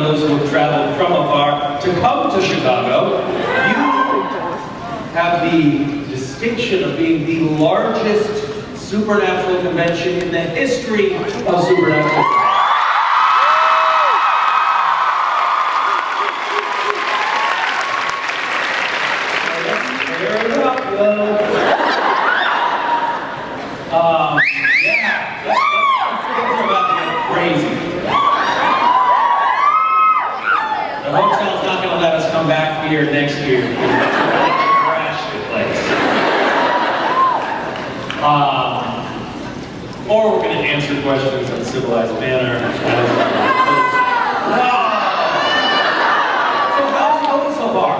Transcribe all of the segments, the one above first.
those who have traveled from afar to come to Chicago. You have the distinction of being the largest supernatural convention in the history of supernatural. Things are about to get crazy. The hotel's not going to let us come back here next year. Crash the place. Or we're going to answer questions in a civilized manner. So how's it going so far?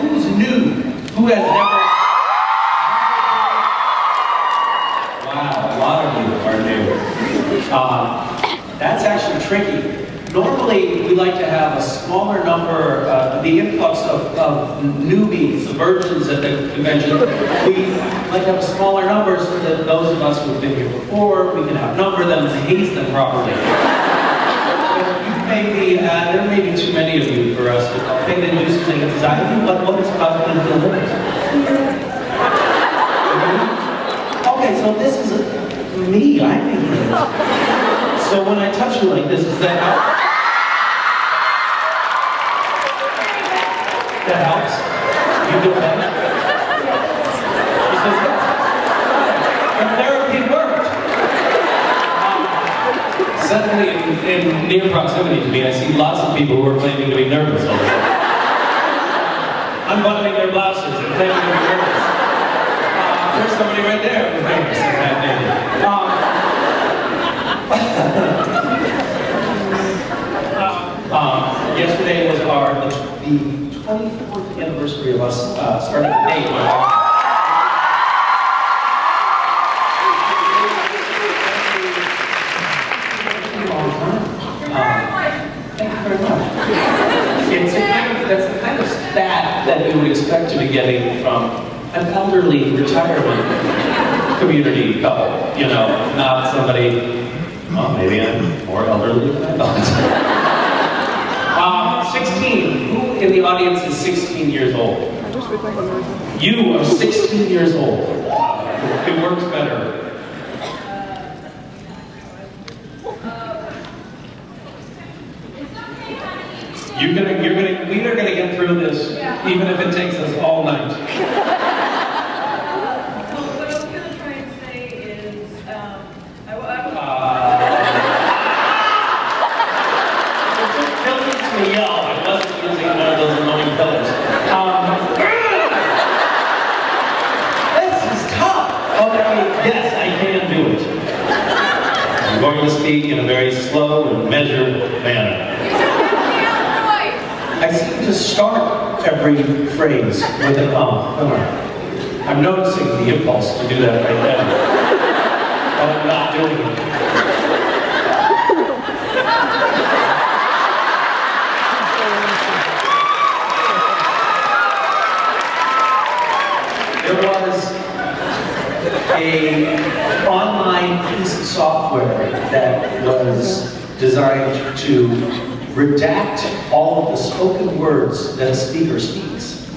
Who's new? Who has never? Wow, a lot of you are new. That's actually tricky. Normally, we like to have a smaller number, the influx of newbies, the virgins at the convention. We like to have smaller numbers so that those of us who have been here before, we can outnumber them and haze them properly. There may be too many of you for us to pay the induces anxiety, but what is causing the limit? Okay, so this is me, I'm making it. So when I touch you like this, does that help? That helps? You feel better? He says yes. And therapy worked. Suddenly, in near proximity to me, I see lots of people who are claiming to be nervous all the time. Unbuttoning their blouses and claiming to be nervous. There's somebody right there who's nervous. Yesterday was the 24th anniversary of us starting the day. Thank you very much. That's the kind of stat that we would expect to be getting from an elderly retirement community couple. You know, not somebody, well, maybe I'm more elderly than I thought. 16. Who in the audience is 16 years old? You are 16 years old. It works better. We are gonna get through this, even if it takes us all night. What I was gonna try and say is, to yell. I wasn't using one of those annoying pillars. This is tough. Okay, yes, I can do it. I'm going to speak in a very slow and measured manner. I seem to start every phrase with an don't I? I'm noticing the impulse to do that right now. But I'm not doing it. There was an online piece of software that was designed to redact all of the spoken words that a speaker speaks,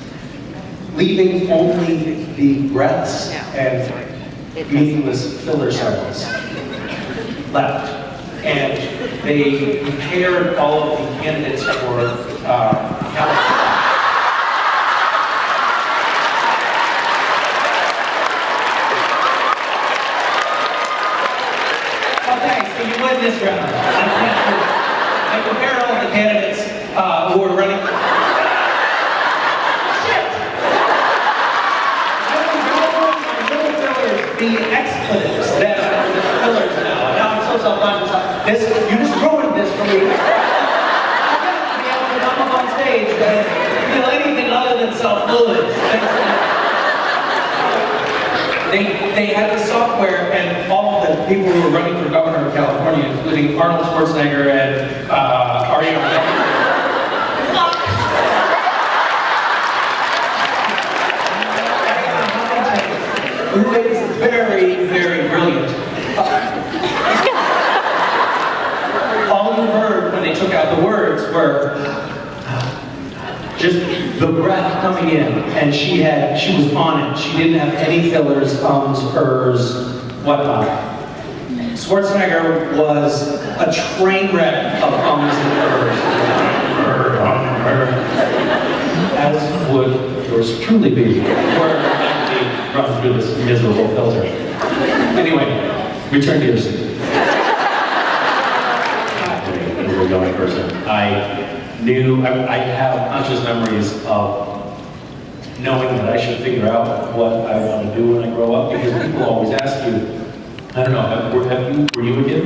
leaving only the breaths and meaningless filler sounds left. And they compared all of the candidates for California. You win this round. I compared all of the candidates who were running. Shit! I don't know the expletives that are the fillers now. Now I'm so self-conscious. You just ruined this for me. I'm going to be able to come up on stage and feel anything other than self-fluid. They had the software, and all of the people who were running for governor of California, including Arnold Schwarzenegger and Ariana Grande. Who is very, very brilliant. were just the breath coming in, and she was on it. She didn't have any fillers, ums, ers, whatnot. Schwarzenegger was a train wreck of ums and ers. As would yours truly be, were actually run through this miserable filter. Anyway, return to your seat. As a young person, I have conscious memories of knowing that I should figure out what I want to do when I grow up, because people always ask you, I don't know, were you a kid?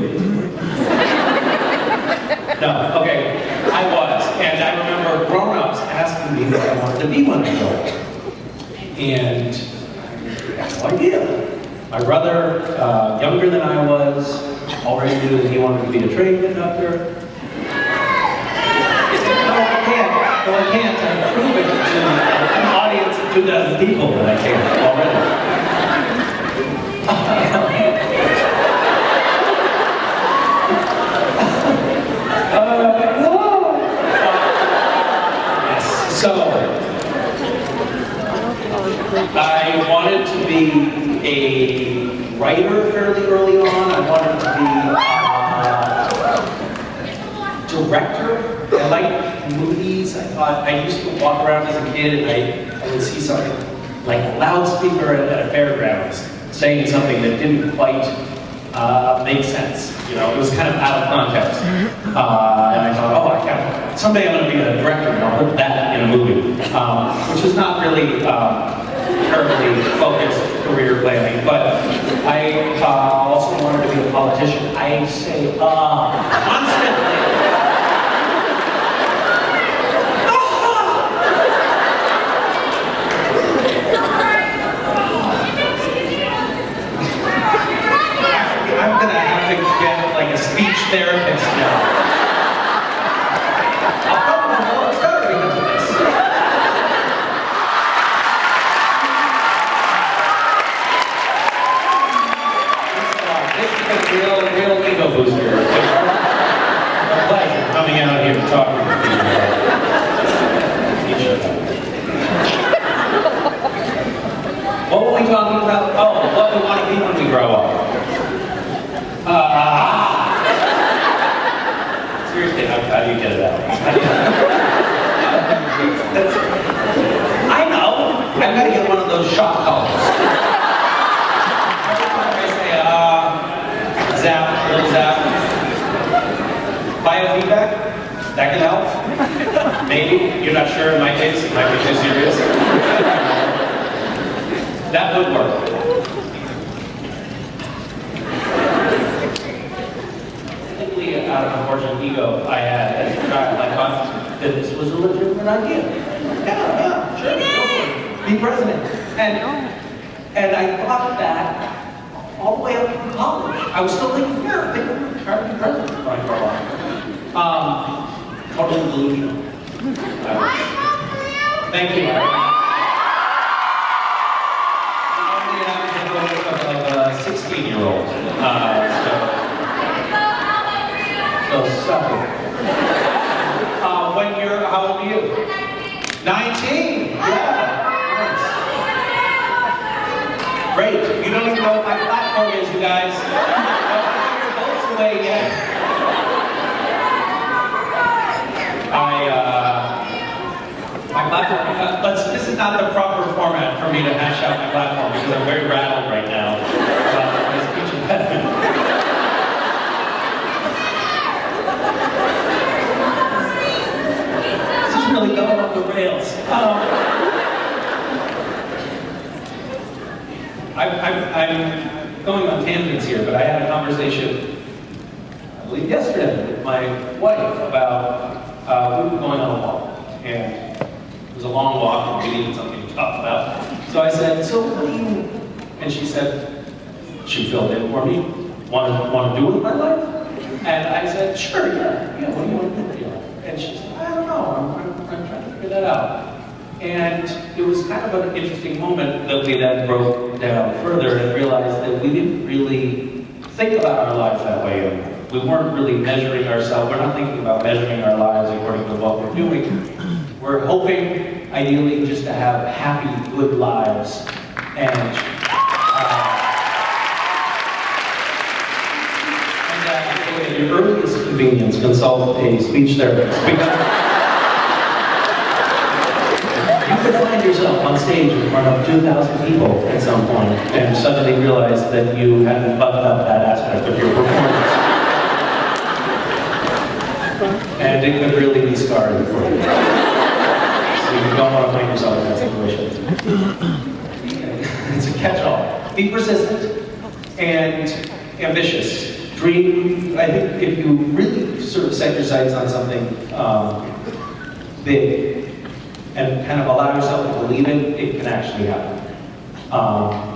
No, okay, I was, and I remember grown-ups asking me what I wanted to be when I grew up. And I had no idea. My brother, younger than I was, already knew that he wanted to be a train conductor. No, I can't. I'm proving to an audience of 2,000 people that I can't already. So, I wanted to be a writer fairly early on. I wanted to be a director. I liked movies. I used to walk around as a kid and I would see something like a loudspeaker at a fairgrounds saying something that didn't quite make sense. You know, it was kind of out of context. And I thought, someday I'm going to be a director and I'll put that in a movie. Which is not really terribly focused career planning, but I also wanted to be a politician. I say constantly. I'm gonna have to get like a speech therapist now. I'll probably know it's better because of this. This is a real ego booster. It's a pleasure coming out here and talking to people. What were we talking about? Oh, what we want to be when we grow up. Seriously, how do you get it out? I know. I've got to get one of those shock collars. Every time I say, zap, little zap. Biofeedback, that can help. Maybe. You're not sure in my case. It might be too serious. That would work. Out of proportion ego I had as a child, I thought that this was a legitimate idea. Yeah, sure, go for it. Be president. And I thought that all the way up through college. I was still thinking, yeah, I think I'm going to try to be president when I grow up. Totally delusional. Thank you. I'm like a 16-year-old. So suck it. How old are you? 19? Yeah. Nice. Great. You don't even know what my platform is, you guys. Don't put your votes away yet. My platform, but this is not the proper format for me to hash out my platform because I'm very rattled right now about my speech impediment. Really going off the rails. I'm going on tangents here, but I had a conversation, I believe yesterday, with my wife about, we were going on a walk, and it was a long walk, and we needed something to talk about. So I said, so what do you, and she said, she filled in for me, want to do with my life? And I said, sure, yeah, what do you want to do with your life? And she said, I don't know, I'm trying to figure that out. And it was kind of an interesting moment that we then broke down further and realized that we didn't really think about our lives that way we weren't really measuring ourselves. We're not thinking about measuring our lives according to what we're doing. We're hoping, ideally, just to have happy, good lives. And at your earliest convenience, consult a speech therapist. Because you could find yourself on stage in front of 2,000 people at some point and suddenly realize that you hadn't buttoned up that aspect of your performance. And it could really be scarring for you. So you don't want to find yourself in that situation. It's a catch-all. Be persistent and ambitious. Dream. I think if you really sort of set your sights on something big, and kind of allow yourself to believe it, it can actually happen.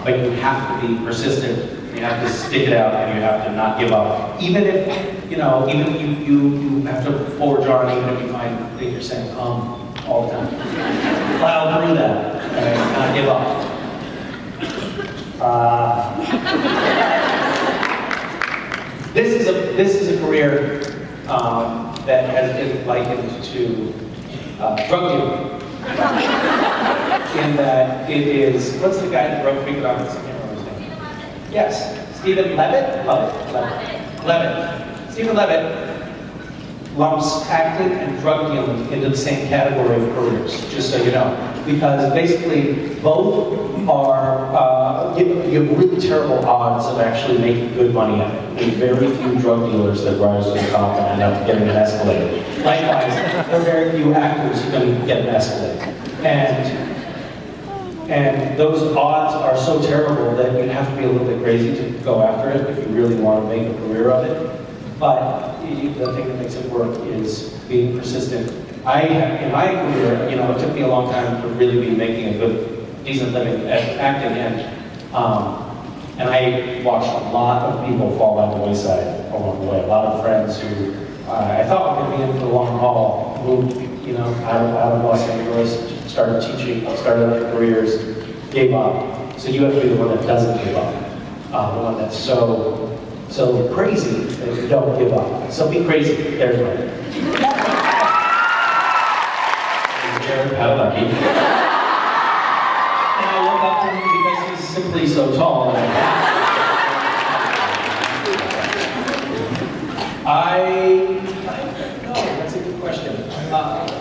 But you have to be persistent, you have to stick it out, and you have to not give up. Even if, even if you have to forge on, even if you find that you're saying all the time. Plow through that, and not give up. This is a career that has been likened to drug dealing. In that it is, what's the guy that wrote Freakonomics? I can't remember his name. Yes, Stephen Levitt? Levitt. Stephen Levitt lumps acting and drug dealing into the same category of careers, just so you know. Because basically, both are, you have really terrible odds of actually making good money at it. There's very few drug dealers that rise to the top and end up getting an Escalade. Likewise, there are very few actors who can get an Escalade. And those odds are so terrible that you have to be a little bit crazy to go after it if you really want to make a career of it. But the thing that makes it work is being persistent. In my career, it took me a long time to really be making a good, decent living at acting, and I watched a lot of people fall by the wayside along the way. A lot of friends who I thought were going to be in for the long haul moved, out of Los Angeles, started teaching, started other careers, gave up. So you have to be the one that doesn't give up, the one that's so crazy that you don't give up. So be crazy. There's one. Jared Padalecki. And I look up to him because he's simply so tall. And no, that's a good question.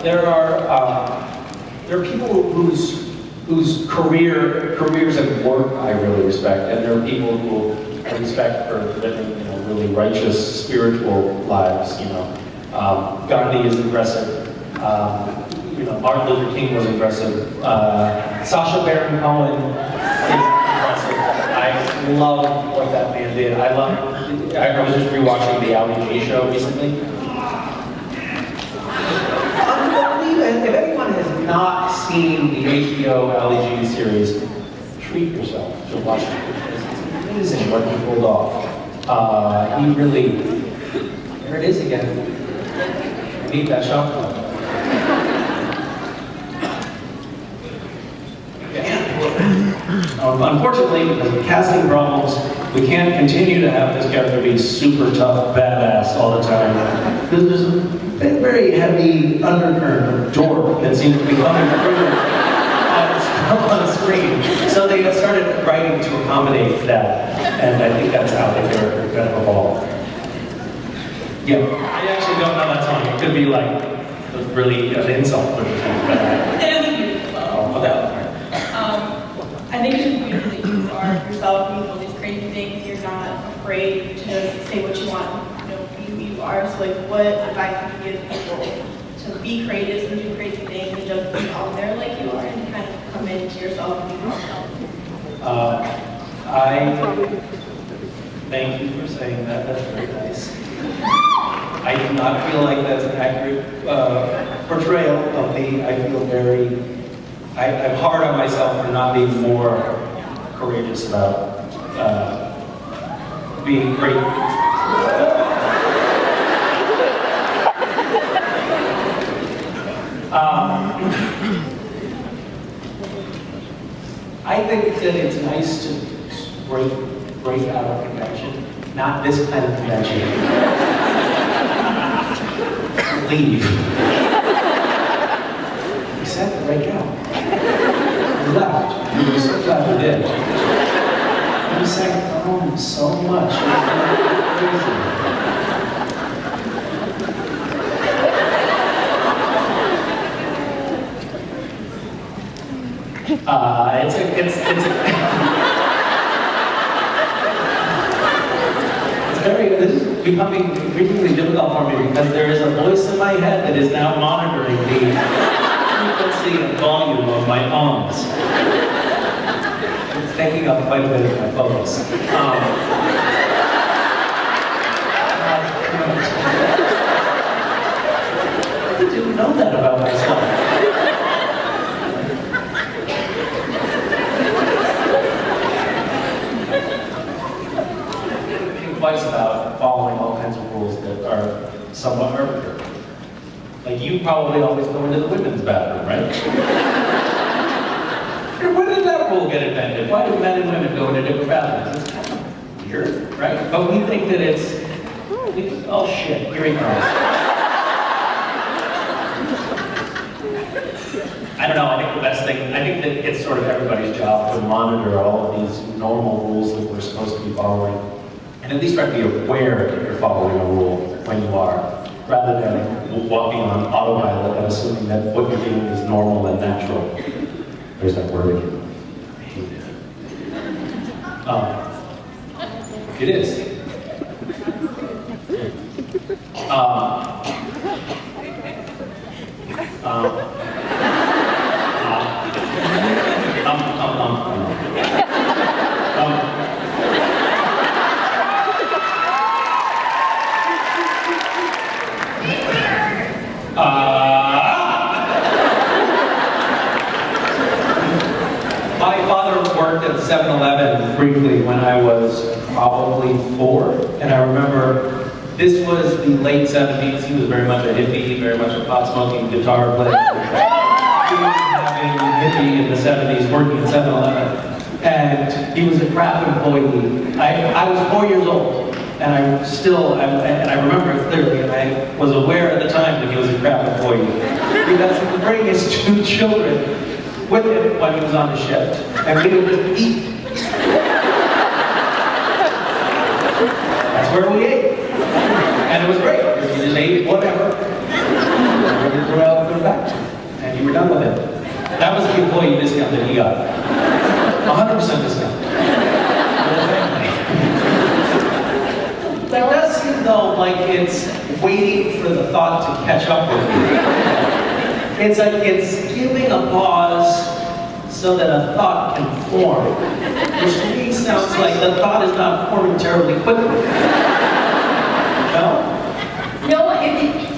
There are people whose careers and work I really respect, and there are people who I respect for living, really righteous, spiritual lives. Gandhi is impressive. Martin Luther King was impressive. Sacha Baron Cohen is impressive. I love what that man did. I was just rewatching the Ali G show recently. If anyone has not seen the HBO Ali G series, treat yourself to watch it. It's amazing what he pulled off. He really, there it is again. I need that shot clock. Unfortunately, because of casting problems, we can't continue to have this character be super tough, badass all the time. Because there's a very heavy undercurrent of dork that seems to be coming through on screen. So they started writing to accommodate that, and I think that's how the character kind of evolved. Yeah, I actually don't know that song. It could be like really an insult or something. It is a beautiful song. Okay. I think it's just beautiful that you are yourself, you do all these crazy things, you're not afraid to say what you want, be who you are. So what advice would you give people to be creative and do crazy things and just be out there like you are and kind of come into yourself and be yourself? I thank you for saying that. That's very nice. I do not feel like that's an accurate portrayal of me. I feel I'm hard on myself for not being more courageous about being great. I think that it's nice to break out of convention. not this kind of convention. Leave. He said it right now. We left. We were so glad we did. We sang home so much. It was crazy. This is becoming increasingly difficult for me because there is a voice in my head that is now monitoring the frequency and volume of my ums. It's taking up quite a bit of my focus. I didn't know that about myself. Twice about following all kinds of rules that are somewhat arbitrary. Like you probably always go into the women's bathroom, right? When did that rule get invented? Why do men and women go into different bathrooms? It's kind of weird, right? But we think that it's oh shit, here he comes. I don't know, I think the best thing, I think that it's sort of everybody's job to monitor all of these normal rules that we're supposed to be following. And at least try to be aware that you're following a rule when you are, rather than walking on autopilot and assuming that what you're doing is normal and natural. There's that word again. I hate it. It is. My father worked at 7-Eleven briefly when I was probably 4, and I remember this was the late 70s. He was very much a hippie, very much a pot-smoking guitar player. He was having a hippie in the 70s working at 7-Eleven, and he was a crap employee. I was 4 years old, and I remember it clearly, and I was aware at the time that he was a crap employee because he would bring his 2 children with him when he was on the shift, and we would just eat. That's where we ate. And it was great, because you just ate whatever, and you threw out the back, and you were done with it. That was the employee discount that he got. 100% discount. It does seem though like it's waiting for the thought to catch up with you. It's like it's giving a pause so that a thought can form. Which to me sounds like the thought is not forming terribly quickly. No? No,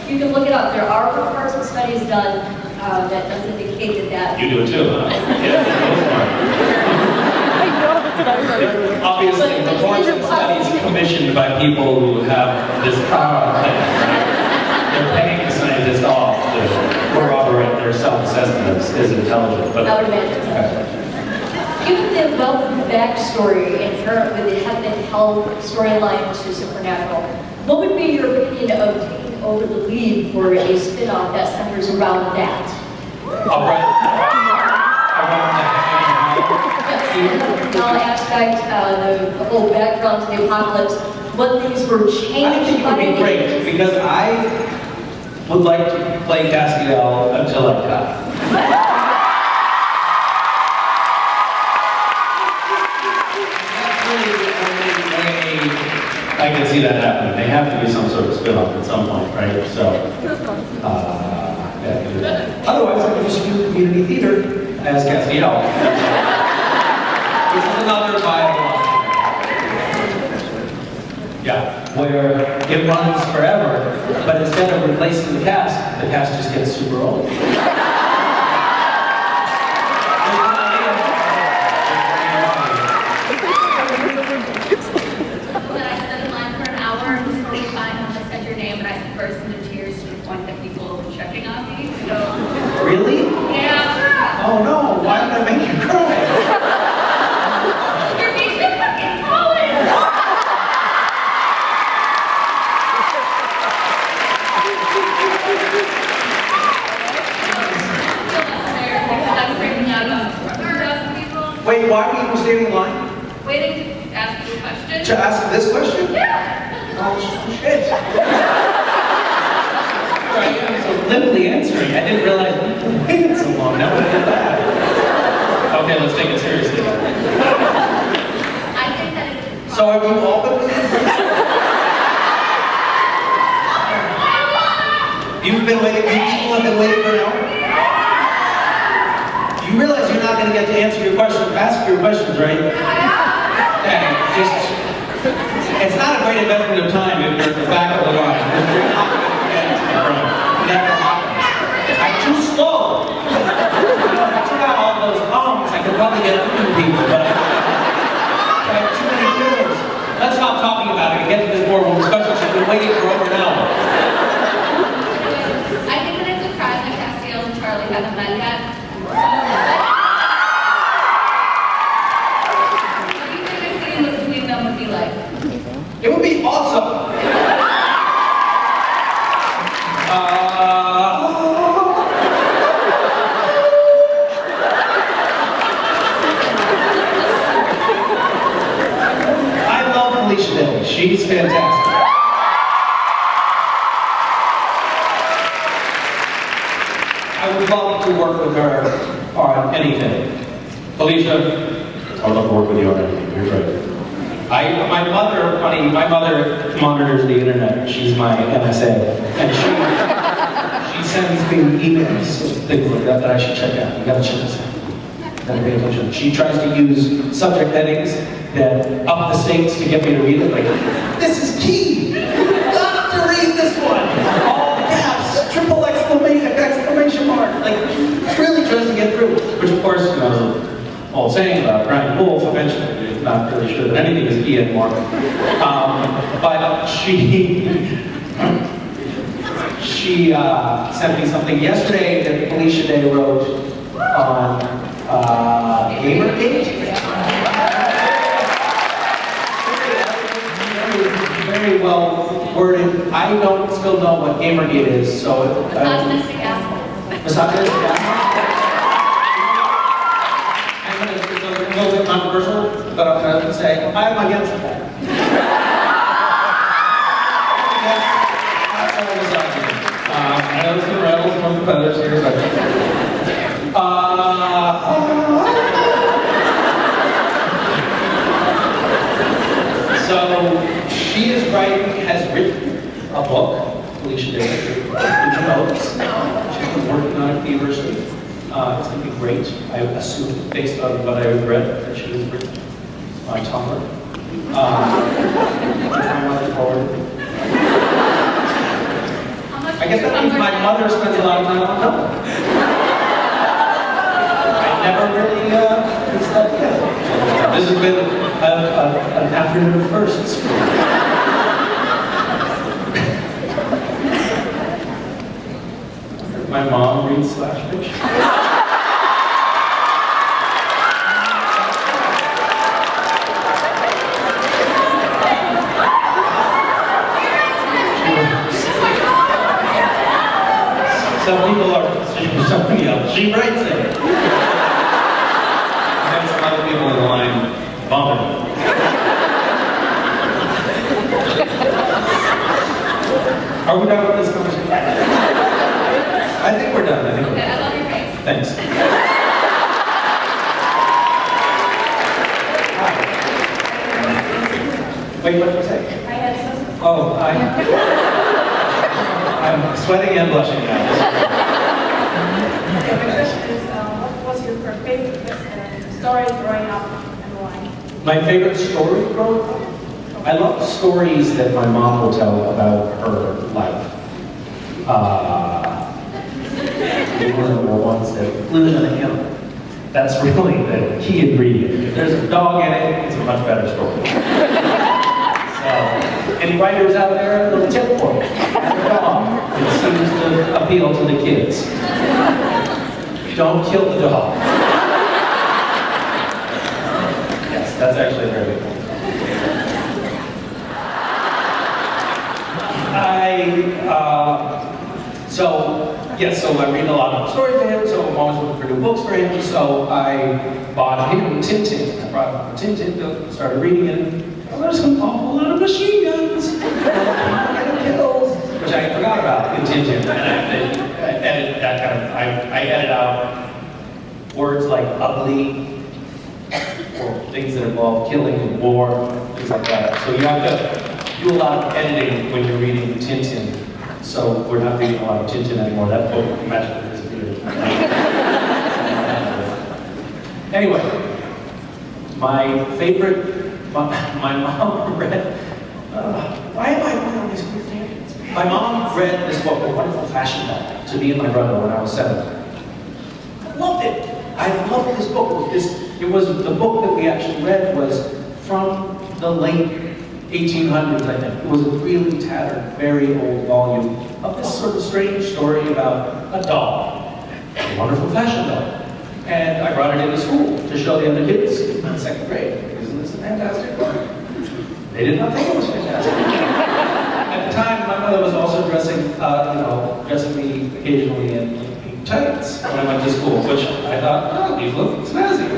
you can look it up. There are partial studies done that does indicate that. You do it too, huh? Yeah. Obviously, reports and studies commissioned by people who have this power. They're paying the scientists off to corroborate their self-assessment as intelligent. But, I would imagine so. Given the wealth of backstory inherent with the heaven and hell storyline to Supernatural, what would be your opinion of taking over the lead for a spin-off that centers around that? All right. Aspect, the whole background to the apocalypse, what things were changed I think it would be great, because I would like to play Castiel until I die. That's really the only way I can see that happening. They have to do some sort of spin-off at some point, right? So, yeah, do that. Otherwise, I can just do community theater as Castiel. Which is another viable option. Yeah, where it runs forever, but instead of replacing the cast just gets super old. When I stood in line for an hour, it was totally fine when I said your name, and I burst into tears to the point that people were checking on me, so... Really? Yeah. Oh no, why did I make you cry? You're being fucking foolish! I'm freaking out about people. Wait, why were you standing in line? Waiting to ask you a question. To ask this question? Yeah. Oh, shit. Right, I was so limply answering. I didn't realize we waited so long. Now I get that. Okay, let's take it seriously. I think that it's So have you all been waiting? You've been waiting, you people have been waiting for an hour? You realize you're not going to get to answer your question, ask your questions, right? And just, it's not a great investment of time if you're at the back of the line. You're not going to get to the front. Never happens. I'm too slow. You know, if I took out all those ums, I could probably get through people, but I have too many feelings. Let's stop talking about it and get to this boardroom discussion. She's been waiting for over an hour. I think that it's surprising that Castiel and Charlie haven't met yet. What do you think a scene between them would be like? It would be awesome. I love Felicia Day. She's fantastic. I would love to work with her on anything. Felicia, I would love to work with you on anything. You're great. My mother monitors the internet. She's my NSA, and she sends me emails and things like that that I should check out. You gotta check this out. You gotta pay attention. She tries to use subject headings that up the stakes to get me to read it. Like, this is key. You got to read this one. All caps, triple exclamation mark. Like, really tries to get through. Which, of course, you know, old saying about Brian Wolf, eventually. Not really sure that anything is key anymore. But she sent me something yesterday that Felicia Day wrote on Gamergate. Very well worded. I don't still know what Gamergate is, so Misogynistic assholes. misogynistic assholes. It's a little bit controversial, but I'm going to say I'm against that. I know there's some rebels from the feathers here, but so she has written a book. Felicia Day, Felicia notes. She's been working on it feverishly. It's going to be great. I assume, based on what I read, that she has written on Tumblr. I'm looking forward. I guess that means my mother spends a lot of time on Tumblr. I never really studied that. This has been an afternoon of firsts. My mom reads slash fiction. Some people are something else. She writes it. I have some other people in the line vomiting. Are we done with this conversation? I think we're done. Okay, I love your face. Thanks. Wait, what did you say? I had some. Oh, I'm sweating and blushing now. Okay, my question is, what was your favorite story growing up and why? My favorite story growing up? I love stories that my mom will tell about her life. One of the ones that lives in a hill. That's really the key ingredient. If there's a dog in it, it's a much better story. So, any writers out there, a little tip for me. Have a dog. It seems to appeal to the kids. Don't kill the dog. Yes, that's actually a very good point. I So, yes, so I read a lot of stories to him, so I'm always looking for new books for him, so I bought him Tintin. I brought him Tintin, started reading it. Oh, there's an awful lot of machine guns and kills, which I forgot about in Tintin. And I edit that kind of, I edit out words like ugly, or things that involve killing and war, things like that. So you have to do a lot of editing when you're reading Tintin. So we're not reading a lot of Chicon anymore. That book magically disappeared. Anyway, my favorite, my mom read, why am I going on these weird tangents? My mom read this book, A Wonderful Fashion Doll, to me and my brother when I was 7. I loved it. I loved this book. It was the book that we actually read was from the late 1800s, I think. It was a really tattered, very old volume of this sort of strange story about a doll, a wonderful fashion doll. And I brought it into school to show the other kids in 2nd grade. Isn't this a fantastic book? They did not think it was fantastic. At the time, my mother was also dressing me occasionally in pink tights when I went to school, which I thought, oh, these look snazzy.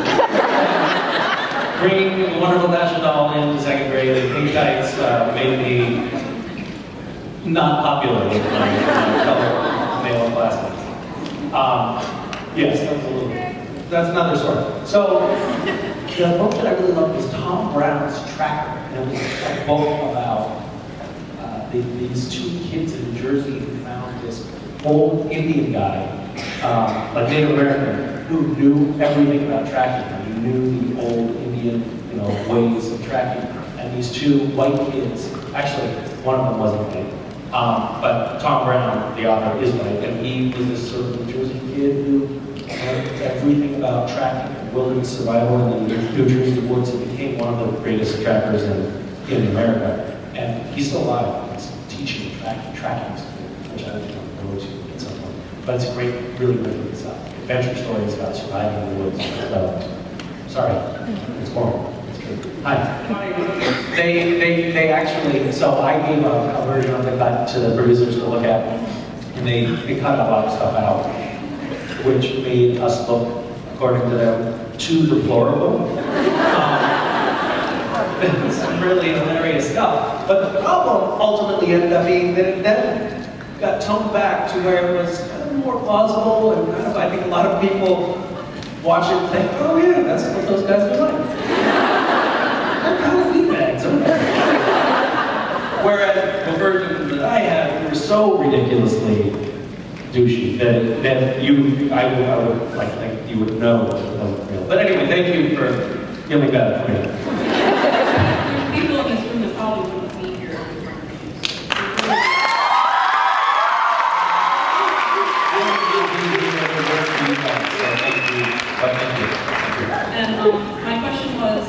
Bringing a wonderful fashion doll into 2nd grade in pink tights made me not popular with my fellow male classmates. Yes, that's another story. So, the book that I really loved was Tom Brown's Tracker. And it was a book about these 2 kids in New Jersey who found this old Indian guy, like Native American, who knew everything about tracking. He knew the old Indian, ways of tracking. And these 2 white kids, actually, one of them wasn't white, but Tom Brown, the author, is white, and he was this sort of New Jersey kid who learned everything about tracking and wilderness survival in the New Jersey woods and became one of the greatest trackers in America. And he's still alive. He's teaching tracking school, which I don't know to at some point. But it's a great, really, really stuff. Adventure stories about surviving in the woods. Sorry, it's boring. Hi. They actually, so I gave a version of the cut to the producers to look at, and they cut a lot of stuff out, which made us look, according to them, too deplorable. Some really hilarious stuff. But the problem ultimately ended up being that it then got toned back to where it was kind of more plausible, and kind of, I think a lot of people watch it and think, oh yeah, that's what those guys are like. They're kind of meatbags, aren't they? Whereas the version that I had were so ridiculously douchey that I would like think you would know that it wasn't real. But anyway, thank you for feeling bad for me. People in this room that probably wouldn't be here. And my question was,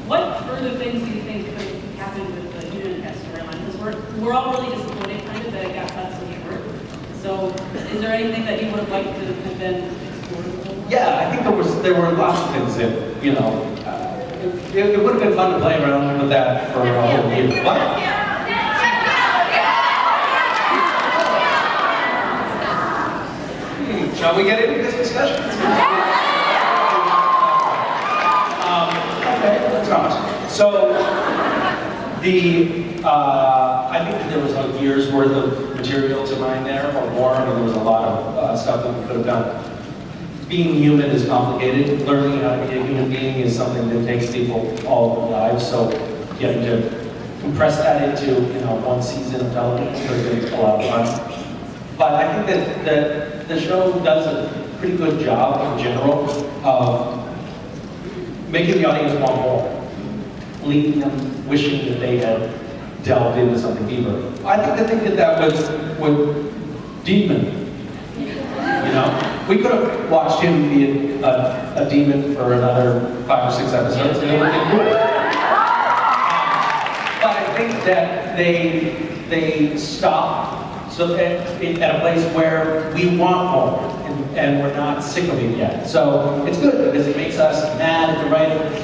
what further things do you think could happen with the human test storyline? Because we're all really disappointed kind of that it got cut so short. So is there anything that you would have liked to have been explored? Yeah, I think there were lots of things that, it would have been fun to play around with that for a whole year. What? Shall we get into this discussion? Okay, let's not. So, I think that there was a year's worth of material to mine there, or more. I mean, there was a lot of stuff that we could have done. Being human is complicated. Learning how to be a human being is something that takes people all their lives. So, getting to compress that into one season of television could be a lot of fun. But I think that the show does a pretty good job in general of making the audience want more, leaving them wishing that they had delved into something deeper. I think that would deepen. We could have watched him be a demon for another 5 or 6 episodes, and it would have been cool. But I think that they stop so at a place where we want more, and we're not sick of it yet. So it's good because it makes us mad at the writers.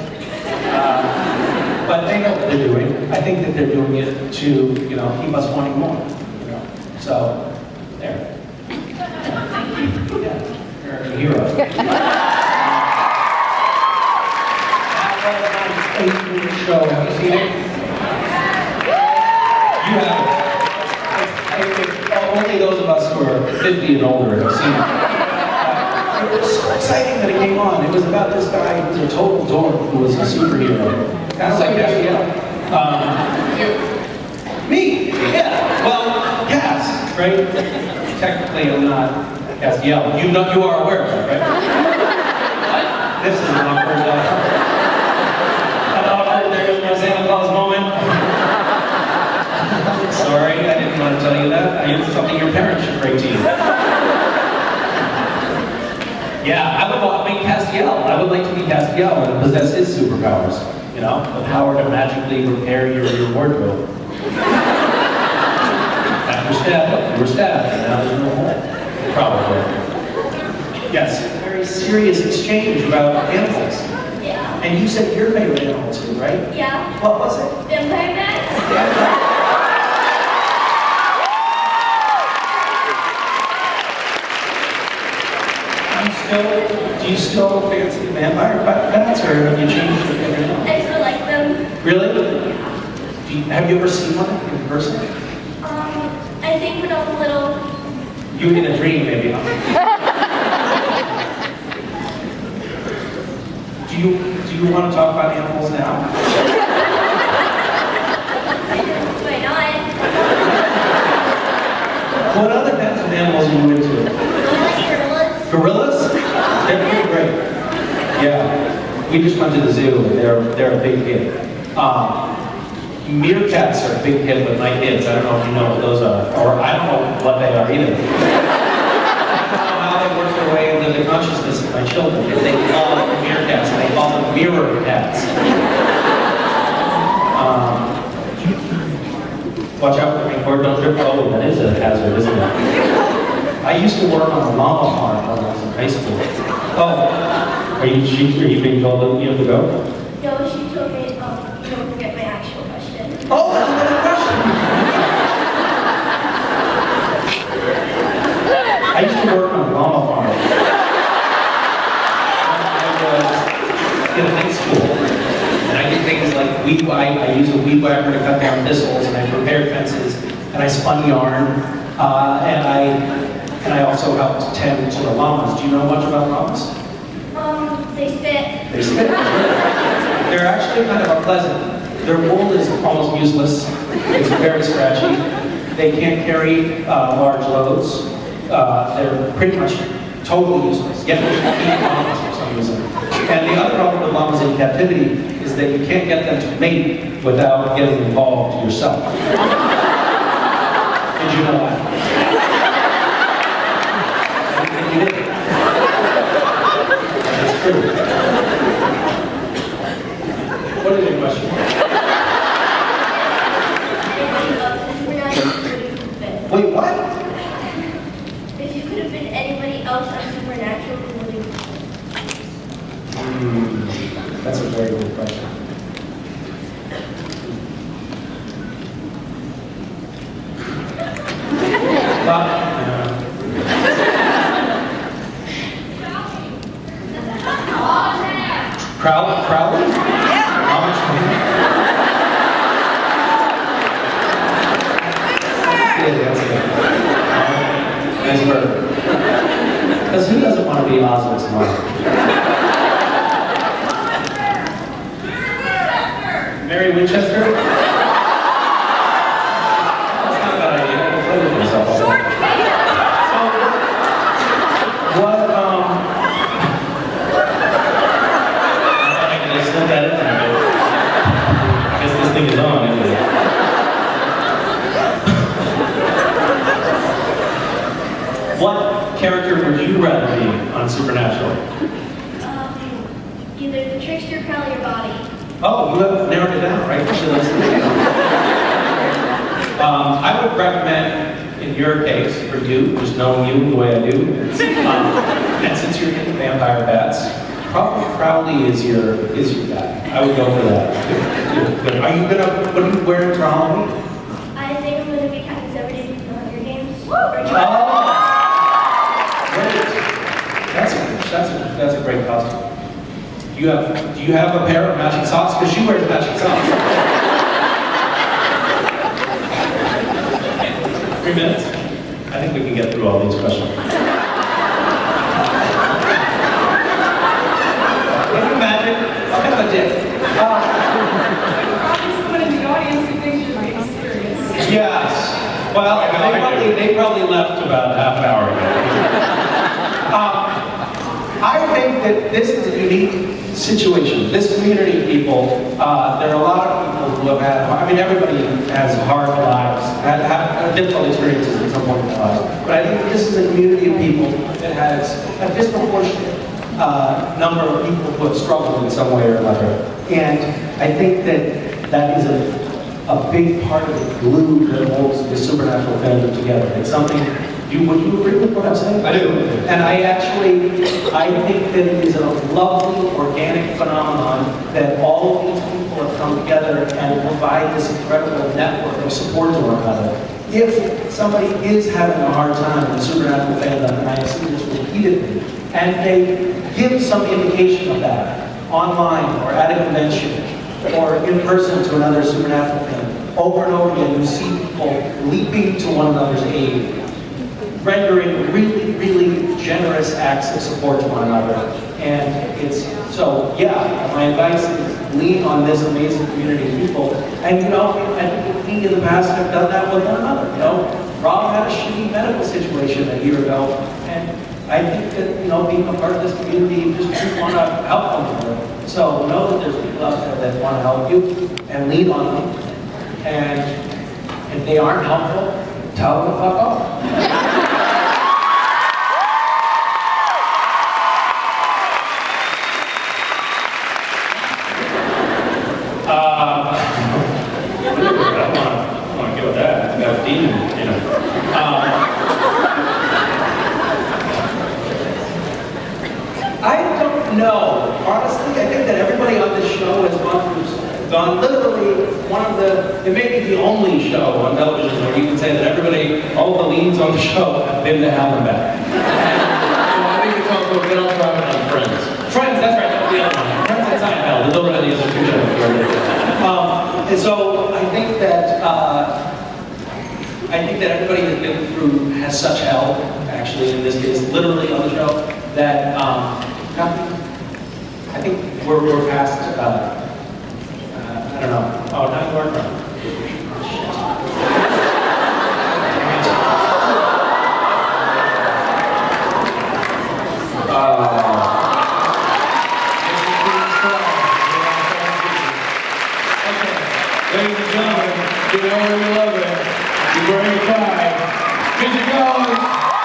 But they know what they're doing. I think that they're doing it to keep us wanting more. So There. Yeah, you're a hero. That was my 8-minute show. Have you seen it? You have. Only those of us who are 50 and older have seen it. It was so exciting that it came on. It was about this guy who was a total dork who was a superhero. Kind of like Castiel. Me? Yeah. Well, yes, right? Technically, I'm not Castiel. You are aware of that, right? What? This is an awkward, there's no Santa Claus moment. Sorry, I didn't want to tell you that. It's something your parents should break to you. Yeah, I would be Castiel. I would like to be Castiel and possess his superpowers. You know, the power to magically repair your wardrobe. After stabbed, you were stabbed, and now there's no hole. Probably. Yes, a very serious exchange about animals. Yeah. And you said your favorite animal too, right? Yeah. What was it? Vampire bats? Do you still fancy vampire bats, or have you changed your favorite animal? I still like them. Really? Have you ever seen one in person? I think when I was little. You in a dream, maybe, huh? Do you want to talk about animals now? Why not? What other kinds of animals are you into? I like gorillas. Gorillas? They're pretty great. Yeah. We just went to the zoo, and they're a big hit. Meerkats are a big hit with my kids. I don't know if you know what those are, or I don't know what they are either. I don't know how they work their way into the consciousness of my children. They love meerkats, and they call them mirror cats. Watch out for the cord, don't trip. Oh, that is a hazard, isn't it? I used to work on a llama farm when I was in high school. Oh, are you being told that you have to go? No, she told me, don't forget my actual question. Oh, that's another question. I used to work on a llama farm. I was in high school, and I did things like I used a weed whacker to cut down thistles, and I prepared fences, and I spun yarn, and I also helped tend to the llamas. Do you know much about llamas? They spit. They spit. They're actually kind of unpleasant. Their wool is almost useless. It's very scratchy. They can't carry large loads. They're pretty much totally useless. Yet they eat llamas for some reason. And the other problem with llamas in captivity is that you can't get them to mate without getting involved yourself. Did you know that? You did. That's true. What is your question? Wait, what? If you could have been anybody else on Supernatural, who would you be? That's a very good question. Crowley? How much money? Yeah, that's good. Nice work. Because who doesn't want to be Oswald's mom? Mary Winchester? That's not a bad idea. I can play with myself all day. So, what, I can just slip that in there. I guess this thing is on, isn't it? What character would you rather be on Supernatural? Either the trickster, Crowley, or Body. Oh, you have narrowed it down, right? I would recommend, in your case, for you, just knowing you the way I do, and since you're into vampire bats, probably Crowley is your guy. I would go for that. Are you gonna? What are you wearing for Halloween? I think I'm going to be Katniss Everdeen from the Hunger Games. Oh! Do you have a pair of matching socks? Because she wears matching socks. 3 minutes? I think we can get through all these questions. Can you imagine? What kind of a dick? Probably someone in the audience who thinks you're being serious. Yes. Well, they probably left about half an hour ago. I think that this is a unique situation. This community of people, there are a lot of people who have had, I mean, everybody has hard lives, have difficult experiences at some point in their lives. But I think this is a community of people that has a disproportionate number of people who have struggled in some way or another. And I think that is a big part of the glue that holds the supernatural fandom together. It's something, would you agree with what I'm saying? I do. And I think that it is a lovely, organic phenomenon that all of these people have come together and provide this incredible network of support to one another. If somebody is having a hard time in the supernatural fandom, and I have seen this repeatedly, and they give some indication of that online or at a convention or in person to another supernatural fan, over and over again, you see people leaping to one another's aid, rendering really, really generous acts of support to one another. And yeah, my advice is lean on this amazing community of people. And I think we in the past have done that with one another. Rob had a shitty medical situation a year ago, and I think that, being a part of this community, you just want to help one another. So know that there's people out there that want to help you, and lean on them. And if they aren't helpful, tell them to fuck off. I don't know. Honestly, I think that everybody on this show has gone literally it may be the only show on television where you can say that all the leads on the show have been to hell and back. So I think it's also a bit on Friends. Friends, that's right, that was the other one. Friends and Seinfeld, those are the other two shows. And so I think that everybody has been through, has such hell, actually, in this case, literally on the show, that I think we're past, I don't know. Oh, now you are drunk. Ladies and gentlemen, you know we love it. You're wearing a tie. Here she goes.